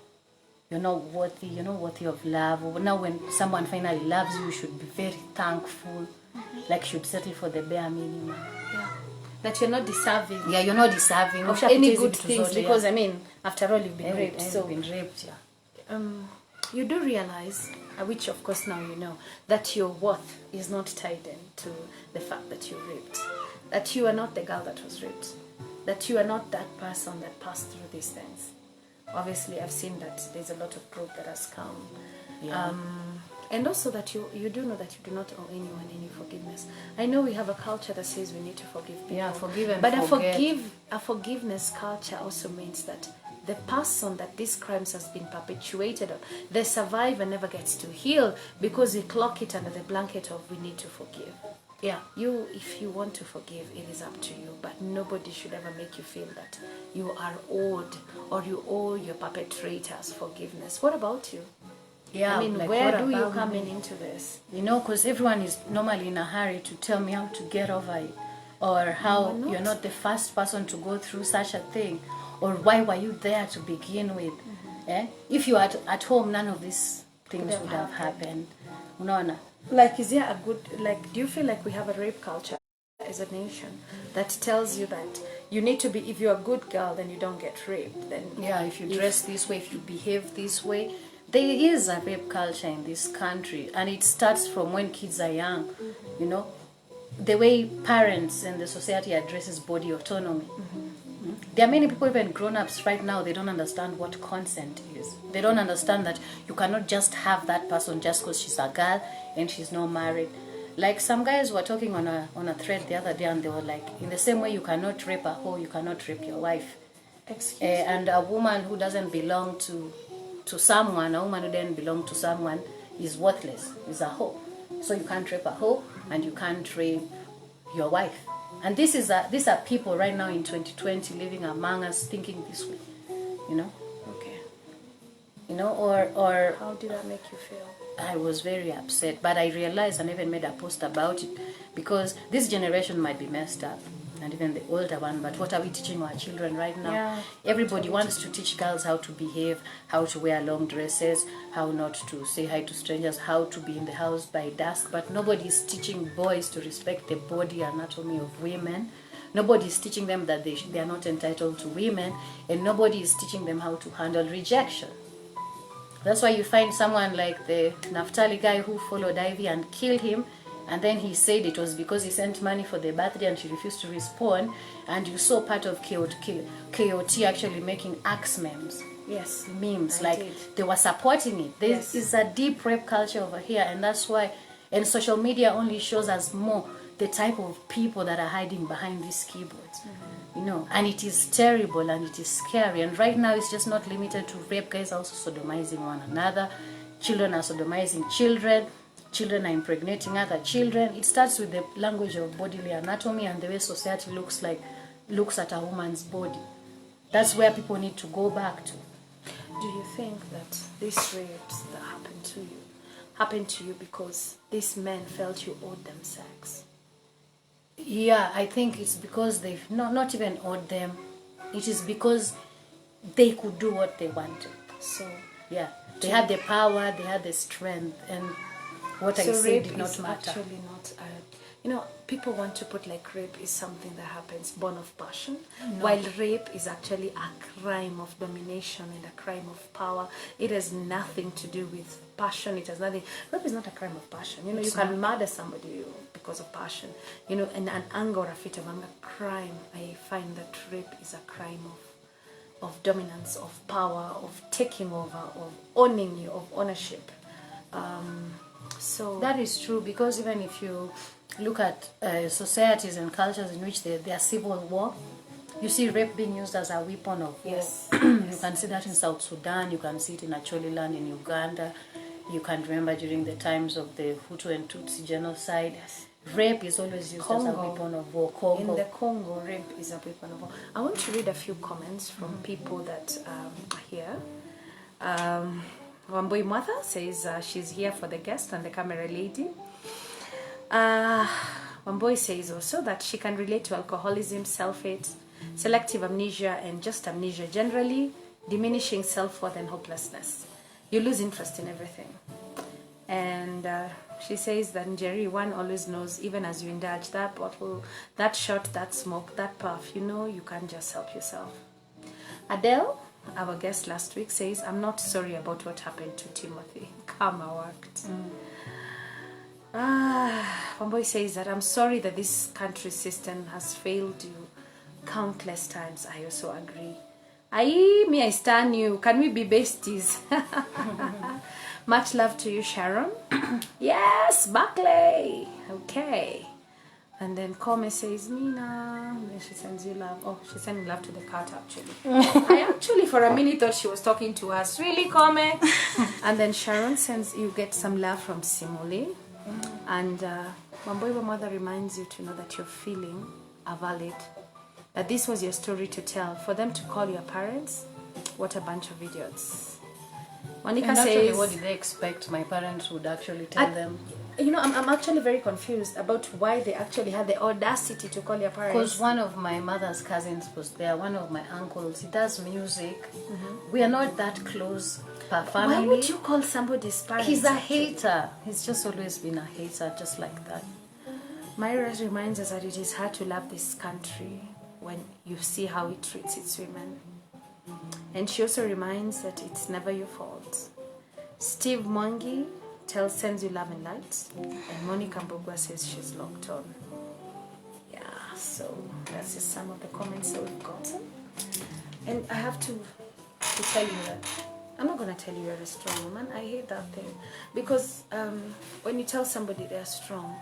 You're not worthy, you're not worthy of love. Now when someone finally loves you, you should be very thankful, like you should settle for the bare minimum. Yeah. That you're not deserving. Yeah, you're not deserving of any good things because, I mean, after all, you've been raped. So, you've been raped, yeah. You do realize, which of course now you know, that your worth is not tied into the fact that you're raped. That you are not the girl that was raped. That you are not that person that passed through these things. Obviously, I've seen that there's a lot of growth that has come. Yeah. And also that you do know that you do not owe anyone any forgiveness. I know we have a culture that says we need to forgive people. Yeah, forgive and but forget. A forgiveness culture also means that the person that these crimes has been perpetuated on, the survivor never gets to heal because we clock it under the blanket of we need to forgive. Yeah, if you want to forgive, it is up to you, but nobody should ever make you feel that you are owed or you owe your perpetrators forgiveness. What about you? Yeah, I mean, like, where what do you about come me? into this? You know, because everyone is normally in a hurry to tell me how to get over it, or how not. you're not the first person to go through such a thing, or why were you there to begin with? If you are at home, none of these things would have happened. Unaona? Like, is there a good, like, do you feel like we have a rape culture as a nation that tells you that you need to be, if you're a good girl, then you don't get raped? Then Yeah, if you dress this way, if you behave this way, there is a rape culture in this country, and it starts from when kids are young. You know, the way parents and the society addresses body autonomy. There are many people, even grown-ups right now, they don't understand what consent is. They don't understand that you cannot just have that person just because she's a girl and she's not married. Like, some guys were talking on a thread the other day, and they were like, in the same way you cannot rape a hoe, you cannot rape your wife. excuse me. And a woman who doesn't belong to someone, a woman who doesn't belong to someone is worthless, is a hoe. So you can't rape a hoe and you can't rape your wife. And these are people right now in 2020 living among us thinking this way, you know? Okay. You know, or How did that make you feel? I was very upset, but I realized and even made a post about it, because this generation might be messed up, and even the older one, but what are we teaching our children right now? Yeah, Everybody wants to teach girls how to behave, how to wear long dresses, how not to say hi to strangers, how to be in the house by dusk, but nobody is teaching boys to respect the body anatomy of women. Nobody is teaching them that they are not entitled to women, and nobody is teaching them how to handle rejection. That's why you find someone like the Naphtali guy who followed Ivy and killed him, and then he said it was because he sent money for the birthday and she refused to respond, and you saw part of KOT actually making axe memes. Yes. Memes, I like did. they were supporting it. There is a deep rape culture over here, and that's why, and social media only shows us more the type of people that are hiding behind these keyboards. You know, and it is terrible and it is scary. And right now it's just not limited to rape. Guys are also sodomizing one another. Children are sodomizing children. Children are impregnating other children. It starts with the language of bodily anatomy and the way society looks at a woman's body. That's where people need to go back to. Do you think that these rapes that happened to you because these men felt you owed them sex? Yeah, I think it's because they've not even owed them. It is because they could do what they wanted. So Yeah, they had the power, they had the strength, and what I said rape did not is matter. actually not people want to put like rape is something that happens born of passion, while rape is actually a crime of domination and a crime of power. It has nothing to do with passion. It has nothing. Rape is not a crime of passion. You can murder somebody because of passion. And an anger or a fit of anger. Crime. I find that rape is a crime of dominance, of power, of taking over, of owning you, of ownership. So That is true, because even if you look at societies and cultures in which there are civil war, you see rape being used as a weapon of war. Yes. You can see that in South Sudan, you can see it in Acholi land in Uganda, you can remember during the times of the Hutu and Tutsi genocide. Yes. Rape is always used as a weapon of war. In the Congo, rape is a weapon of war. I want to read a few comments from people that are here. Wambui Martha says she's here for the guest and the camera lady. Wambui says also that she can relate to alcoholism, self-hate, selective amnesia, and just amnesia generally, diminishing self-worth and hopelessness. You lose interest in everything. And she says that Njeri, one always knows, even as you indulge that bottle, that shot, that smoke, that puff, you can't just help yourself. Adele, our guest last week, says, I'm not sorry about what happened to Timothy. Karma worked. Wamboy says that I'm sorry that this country's system has failed you countless times. I also agree. I stand you. Can we be besties? Much love to you, Sharon. Yes, Buckley. Okay. And then Kome says, Nina. And then she sends you love. Oh, she's sending love to the cat, actually. I actually, for a minute, thought she was talking to us. Really, Kome? And then Sharon sends, you get some love from Simuli. And Mamboibo Mother reminds you to know that your feelings are valid. That this was your story to tell. For them to call your parents, what a bunch of idiots. Monica and actually, says, what did they expect my parents would actually tell them? You know, I'm actually very confused about why they actually had the audacity to call your parents. Because one of my mother's cousins was there, one of my uncles, he does music. We are not that close per family. Why would you call somebody's parents? He's a hater. He's just always been a hater, just like that. Myra reminds us that it is hard to love this country when you see how it treats its women. And she also reminds that it's never your fault. Steve Mwangi sends you love and light. And Monica Mbogwa says she's locked on. Yeah, so that's just some of the comments that we've gotten. And I have to tell you that I'm not going to tell you you're a strong woman. I hate that thing. Because when you tell somebody they're strong,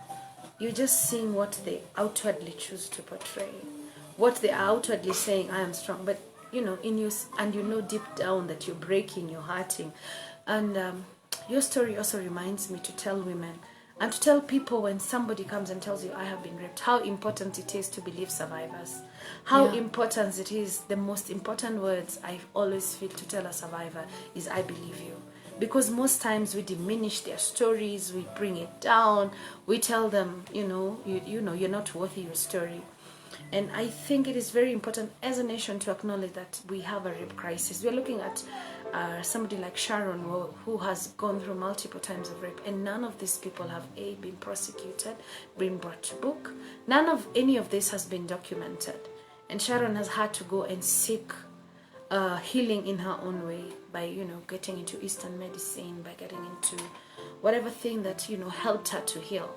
you're just seeing what they outwardly choose to portray. What they are outwardly saying, I am strong. But, you know, and you know deep down that you're breaking, you're hurting. And your story also reminds me to tell women and to tell people when somebody comes and tells you, I have been raped, how important it is to believe survivors. How important it is, the most important words I always feel to tell a survivor is, I believe you. Because most times we diminish their stories, we bring it down, we tell them, you know, you're not worthy your story. And I think it is very important as a nation to acknowledge that we have a rape crisis. We're looking at somebody like Sharon who has gone through multiple times of rape, and none of these people have been prosecuted, been brought to book. None of any of this has been documented. And Sharon has had to go and seek healing in her own way by, you know, getting into Eastern medicine, by getting into whatever thing that, you know, helped her to heal.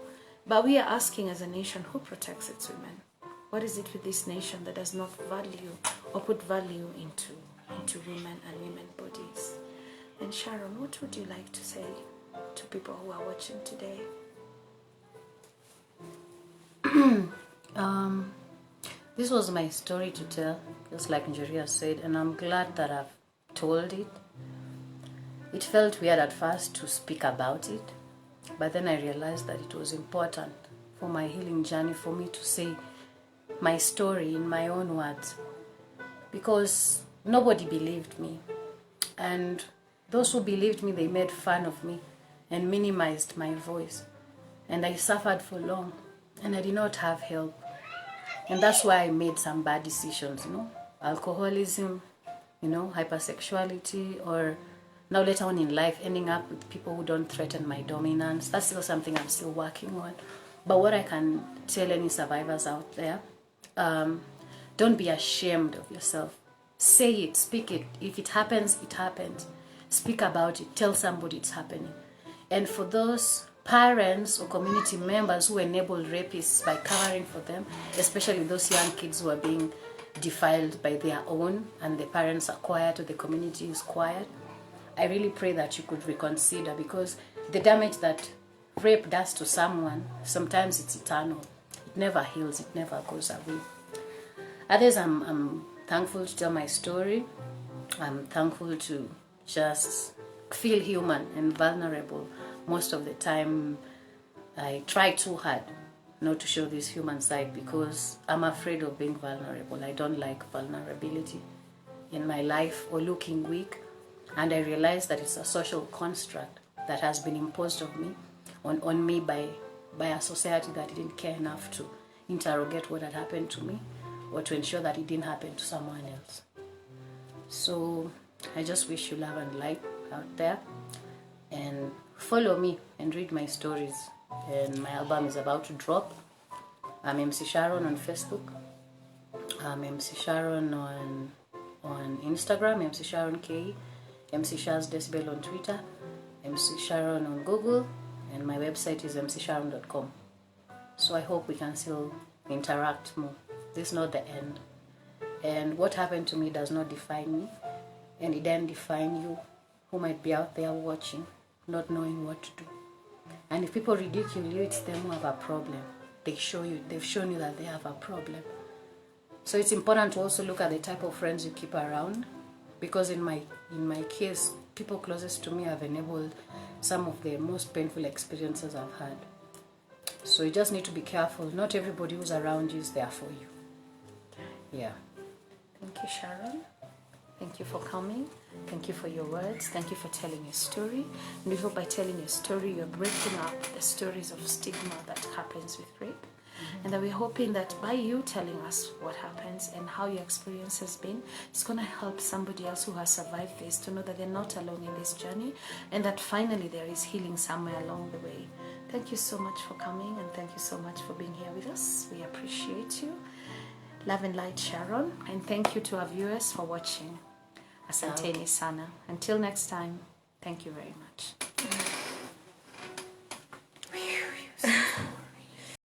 But we are asking as a nation, who protects its women? What is it with this nation that does not value or put value into women and women's bodies? And Sharon, what would you like to say to people who are watching today? This was my story to tell, just like Njeri said, and I'm glad that I've told it. It felt weird at first to speak about it, but then I realized that it was important for my healing journey for me to say my story in my own words, because nobody believed me, and those who believed me, they made fun of me and minimized my voice, and I suffered for long, and I did not have help. And that's why I made some bad decisions, you know, alcoholism, you know, hypersexuality, or now later on in life ending up with people who don't threaten my dominance. That's still something I'm still working on. But what I can tell any survivors out there, don't be ashamed of yourself. Say it, speak it. If it happens, it happens. Speak about it. Tell somebody it's happening. And for those parents or community members who enable rapists by covering for them, especially those young kids who are being defiled by their own and the parents are quiet or the community is quiet, I really pray that you could reconsider, because the damage that rape does to someone, sometimes it's eternal. It never heals, it never goes away. Others, I'm thankful to tell my story. I'm thankful to just feel human and vulnerable. Most of the time, I try too hard not to show this human side because I'm afraid of being vulnerable. I don't like vulnerability in my life or looking weak. And I realize that it's a social construct that has been imposed on me by a society that didn't care enough to interrogate what had happened to me or to ensure that it didn't happen to someone else. So I just wish you love and light out there, and follow me and read my stories. And my album is about to drop. I'm MC Sharon on Facebook. I'm MC Sharon on Instagram, MC Sharon K. MC Shaz Decibel on Twitter, MC Sharon on Google, and my website is mcsharon.com. So I hope we can still interact more. This is not the end. And what happened to me does not define me, and it doesn't define you who might be out there watching, not knowing what to do. And if people ridicule you, it's them who have a problem. they've shown you that they have a problem. So it's important to also look at the type of friends you keep around, because in my case, people closest to me have enabled some of the most painful experiences I've had. So you just need to be careful. Not everybody who's around you is there for you. Yeah. Thank you, Sharon. Thank you for coming. Thank you for your words. Thank you for telling your story. And we hope by telling your story, you're breaking up the stories of stigma that happens with rape. And that we're hoping that by you telling us what happens and how your experience has been, it's going to help somebody else who has survived this to know that they're not alone in this journey, and that finally there is healing somewhere along the way. Thank you so much for coming, and thank you so much for being here with us. We appreciate you. Love and light, Sharon. And thank you to our viewers for watching. Asanteni sana. Until next time, thank you very much.